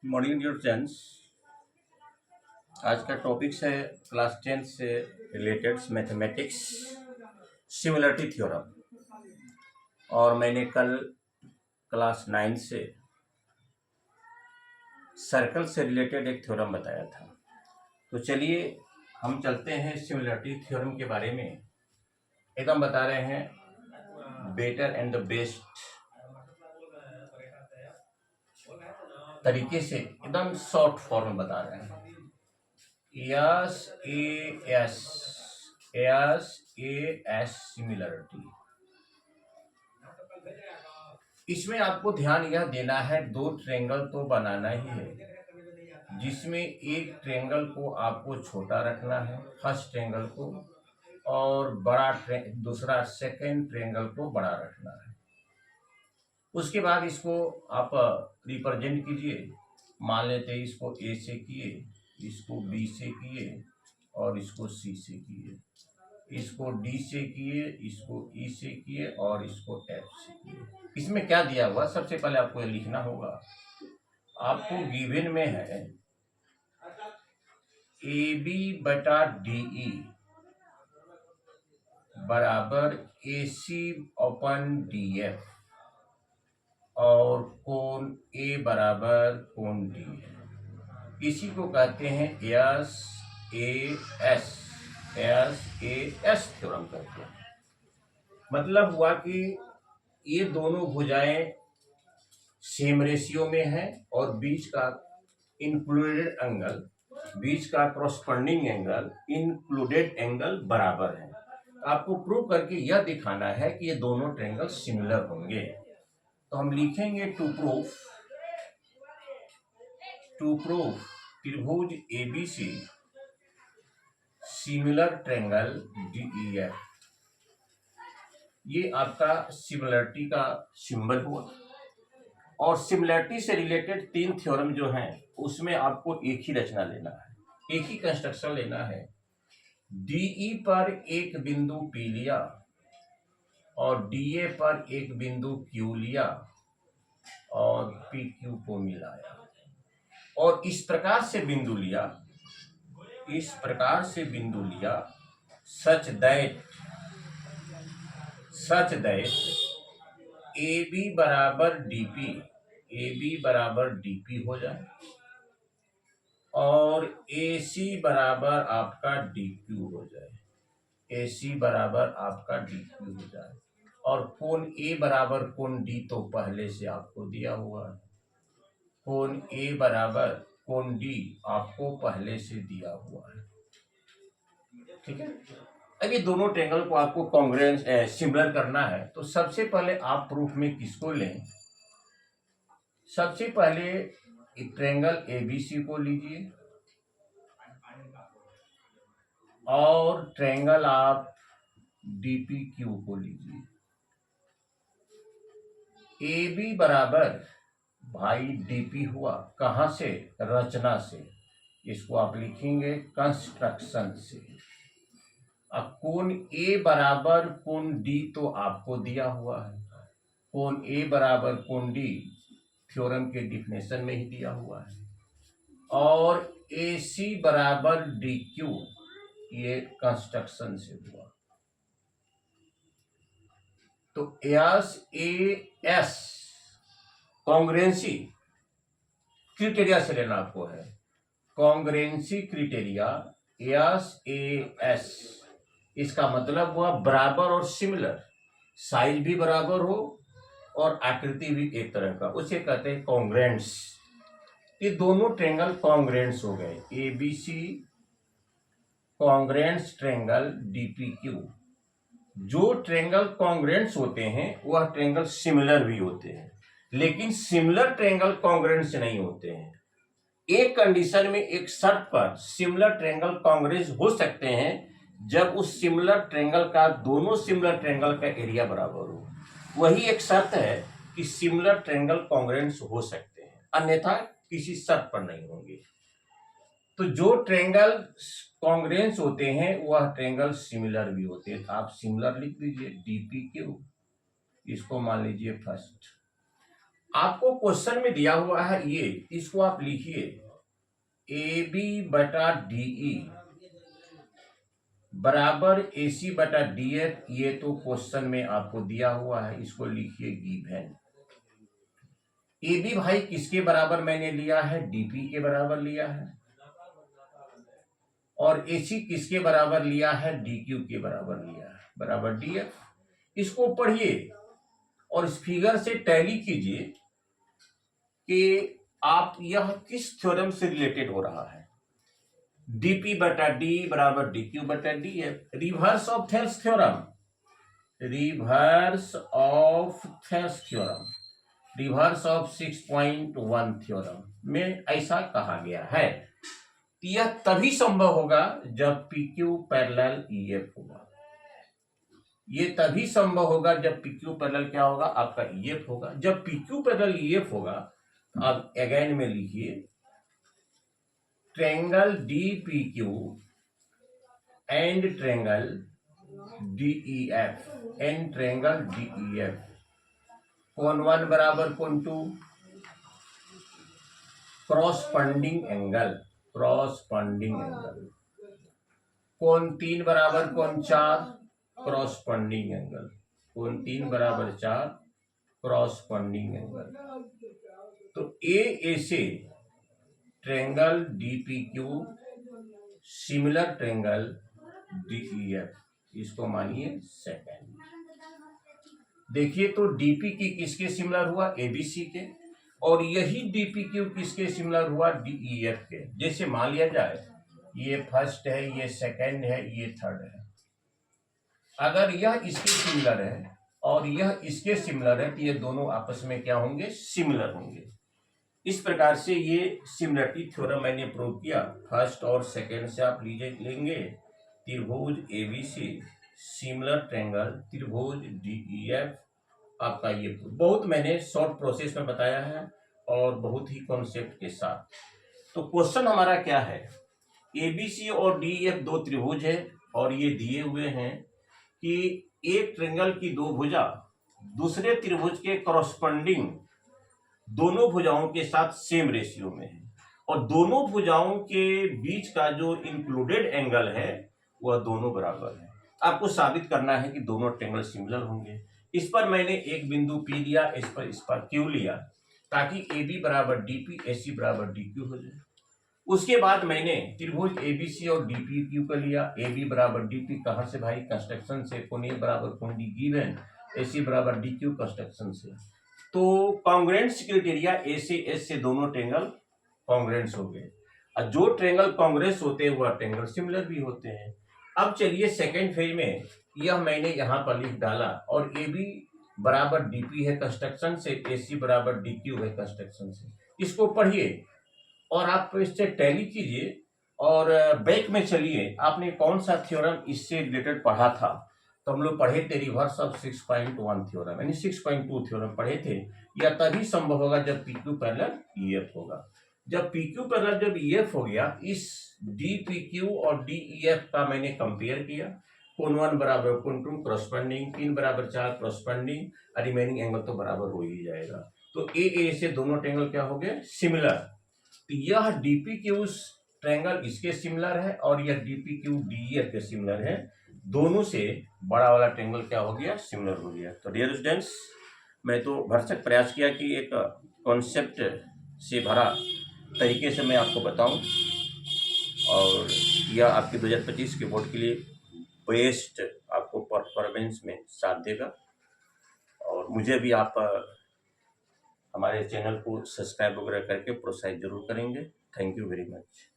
Morning dear friends. आज का topic है क्लास 10 से रिलेटेड मैथमेटिक्स सिमिलरिटी थ्योरम। और मैंने कल क्लास 9 से सर्कल से रिलेटेड एक थ्योरम बताया था। तो चलिए हम चलते हैं सिमिलरिटी थ्योरम के बारे में। एकदम बता रहे हैं बेटर एंड द बेस्ट तरीके से, एकदम शॉर्ट फॉर्म में बता रहे हैं। S A S similarity. इसमें आपको ध्यान यह देना है, दो ट्रायंगल तो बनाना ही है, जिसमें एक ट्रायंगल को आपको छोटा रखना है, फर्स्ट ट्रायंगल को, और दूसरा सेकंड ट्रायंगल को बड़ा रखना है। उसके बाद इसको आप रिप्रेजेंट कीजिए। मान लेते हैं इसको ए से किए, इसको बी से किए और इसको सी से किए, इसको डी से किए, इसको ई से किए और इसको एफ से किए। इसमें क्या दिया हुआ, सबसे पहले आपको ये लिखना होगा। आपको गिवन में है ए बी बटा डी ई बराबर ए सी अपन डी एफ और कोण ए बराबर कोण डी है। इसी को कहते हैं एस ए एस थ्योरम कहते हैं। मतलब हुआ कि ये दोनों भुजाएं सेम रेशियो में हैं और बीच का इंक्लूडेड एंगल, बीच का कॉरस्पॉन्डिंग एंगल, इंक्लूडेड एंगल बराबर है। आपको प्रूव करके यह दिखाना है कि ये दोनों ट्रायंगल सिमिलर होंगे। तो हम लिखेंगे टू प्रूफ त्रिभुज एबीसी सिमिलर ट्रायंगल डीईएफ। ये आपका सिमिलरिटी का सिंबल हुआ। और सिमिलरिटी से रिलेटेड तीन थ्योरम जो हैं उसमें आपको एक ही रचना लेना है, एक ही कंस्ट्रक्शन लेना है। डीई पर एक बिंदु पी लिया और डीए पर एक बिंदु क्यू लिया और पी क्यू को मिलाया और इस प्रकार से बिंदु लिया, सच दैट ए बी बराबर डीपी हो जाए और ए सी बराबर आपका डी क्यू हो जाए, और कोण ए बराबर कोण डी तो पहले से आपको दिया हुआ है। कोण ए बराबर कोण डी आपको पहले से दिया हुआ है। ठीक है। अब ये दोनों ट्रायंगल को आपको कॉन्ग्रुएंस सिमिलर करना है। तो सबसे पहले आप प्रूफ में किसको लें? सबसे पहले एक ट्रायंगल एबीसी को लीजिए और ट्रायंगल आप डीपीक्यू को लीजिए। ए बी बराबर भाई डीपी हुआ, कहां से? रचना से। इसको आप लिखेंगे कंस्ट्रक्शन से। अब कोण ए बराबर कोण डी तो आपको दिया हुआ है। कोण ए बराबर कोण डी थ्योरम के डिफिनेशन में ही दिया हुआ है। और ए सी बराबर डी क्यू ये कंस्ट्रक्शन से हुआ। तो एस कॉन्ग्रुएंसी क्राइटेरिया से लेना आपको है। कॉन्ग्रुएंसी क्राइटेरिया एस, इसका मतलब हुआ बराबर और सिमिलर, साइज भी बराबर हो और आकृति भी एक तरह का, उसे कहते हैं कॉन्ग्रुएंट्स। ये दोनों ट्रायंगल कॉन्ग्रुएंट्स हो गए। ABC congruents triangle DPQ. जो ट्रायंगल कॉन्ग्रुएंट्स होते हैं वह ट्रायंगल सिमिलर भी होते हैं, लेकिन सिमिलर ट्रायंगल कॉन्ग्रुएंट्स नहीं होते हैं। एक कंडीशन में, एक शर्त पर सिमिलर ट्रायंगल कॉन्ग्रुएंट्स हो सकते हैं, जब उस सिमिलर ट्रायंगल का, दोनों सिमिलर ट्रायंगल का एरिया बराबर हो। वही एक शर्त है कि सिमिलर ट्रायंगल कॉन्ग्रुएंट्स हो सकते हैं, अन्यथा किसी शर्त पर नहीं होंगे। तो जो ट्रायंगल कॉन्ग्रुएंट्स होते हैं वह ट्रायंगल सिमिलर भी होते हैं। आप सिमिलर लिख दीजिए डीपीक्यू, इसको मान लीजिए फर्स्ट। आपको क्वेश्चन में दिया हुआ है ये, इसको आप लिखिए ए बी बटा डी ई बराबर ए सी बटा डी एफ। ये तो क्वेश्चन में आपको दिया हुआ है, इसको लिखिए गिवन। ए बी भाई किसके बराबर मैंने लिया है, डीपी के बराबर लिया है, और ए सी किसके बराबर लिया है, डी क्यू के बराबर लिया है, बराबर डी एफ। इसको पढ़िए और इस फिगर से टैली कीजिए कि आप यह किस थ्योरम से रिलेटेड हो रहा है। डीपी बटा डी बराबर डी क्यू बटा D F, reverse of Thales theorem, reverse of Thales theorem, reverse of 6.1 theorem में ऐसा कहा गया है। यह तभी संभव होगा जब PQ पैरेलल EF होगा। ये तभी संभव होगा जब PQ पैरेलल क्या होगा, आपका EF होगा। जब PQ पैरेलल EF होगा, आप अगेन में लिखिए triangle DPQ and triangle DEF, and triangle DEF, कोण 1 बराबर कोण 2, क्रॉसपॉन्डिंग एंगल, क्रॉसपॉन्डिंग एंगल, कोण 3 बराबर कोण 4, क्रॉसपॉन्डिंग एंगल, कोण 3 बराबर 4, क्रॉसपॉन्डिंग एंगल। तो ए से triangle DPQ similar triangle DEF, इसको मानिए सेकंड। देखिए तो डीपी की किसके सिमिलर हुआ, एबीसी के, और यही डीपीक्यू किसके सिमिलर हुआ, डीईएफ के। जैसे मान लिया जाए ये फर्स्ट है, ये सेकंड है, ये थर्ड है। अगर यह इसके सिमिलर है और यह इसके सिमिलर है तो ये दोनों आपस में क्या होंगे, सिमिलर होंगे। इस प्रकार से ये सिमिलरिटी थ्योरम मैंने प्रूव किया। फर्स्ट और सेकंड से आप लेंगे त्रिभुज एबीसी सिमिलर ट्रायंगल त्रिभुज डीईएफ, आपका ये बहुत मैंने शॉर्ट प्रोसेस में बताया है और बहुत ही कॉन्सेप्ट के साथ। तो क्वेश्चन हमारा क्या है, एबीसी और डीईएफ दो त्रिभुज है और ये दिए हुए हैं कि एक ट्रायंगल की दो भुजा दूसरे त्रिभुज के कॉरस्पॉन्डिंग दोनों भुजाओं के साथ सेम रेशियो में है, और दोनों भुजाओं के बीच का जो इंक्लूडेड एंगल है वह दोनों बराबर है। आपको साबित करना है कि दोनों ट्रायंगल सिमिलर होंगे। इस पर मैंने एक बिंदु P लिया, इस पर Q लिया, ताकि AB बराबर DP, AC बराबर DQ हो जाए। उसके बाद मैंने त्रिभुज ABC और DPQ का लिया, AB बराबर DP कहाँ से भाई, कंस्ट्रक्शन से, कोण A बराबर कोण D गिवन, AC बराबर DQ कंस्ट्रक्शन से। तो कॉन्ग्रुएंस क्राइटेरिया A से S से दोनों ट्रायंगल कॉन्ग्रुएंस हो गए, और जो ट्रायंगल कॉन्ग्रुएंस होते हैं वह ट्रायंगल सिमिलर भी होते हैं। अब चलिए सेकेंड फेज में, यह मैंने यहाँ पर लिख डाला, और AB बराबर DP है कंस्ट्रक्शन से, AC बराबर DQ है कंस्ट्रक्शन से। इसको पढ़िए और आप इससे टैली कीजिए और बैक में चलिए, आपने कौन सा थ्योरम इससे रिलेटेड पढ़ा था। तो हम लोग पढ़े थे रिवर्स ऑफ 6.1 थ्योरम, यानी 6.2 थ्योरम पढ़े थे। यह तभी संभव होगा जब PQ पैरेलल EF होगा। जब PQ पैरेलल जब EF हो गया, इस DPQ और DEF का मैंने कंपेयर किया, कोण 1 बराबर कोण 2 क्रॉसपॉन्डिंग, 3 बराबर 4 क्रॉसपॉन्डिंग, और रिमेनिंग एंगल तो बराबर हो ही जाएगा। तो ए से दोनों ट्रायंगल क्या हो गए, सिमिलर। तो यह DPQ ट्रायंगल इसके सिमिलर है और यह DPQ DEF के सिमिलर है। दोनों से बड़ा वाला ट्रायंगल क्या हो गया, सिमिलर हो गया। तो डियर स्टूडेंट्स, मैं तो भरसक प्रयास किया कि एक कॉन्सेप्ट से भरा तरीके से मैं आपको बताऊं, और यह आपके 2025 के बोर्ड के लिए बेस्ट आपको परफॉर्मेंस में साथ देगा। और मुझे भी आप हमारे चैनल को सब्सक्राइब वगैरह करके प्रोत्साहित जरूर करेंगे। Thank you very much.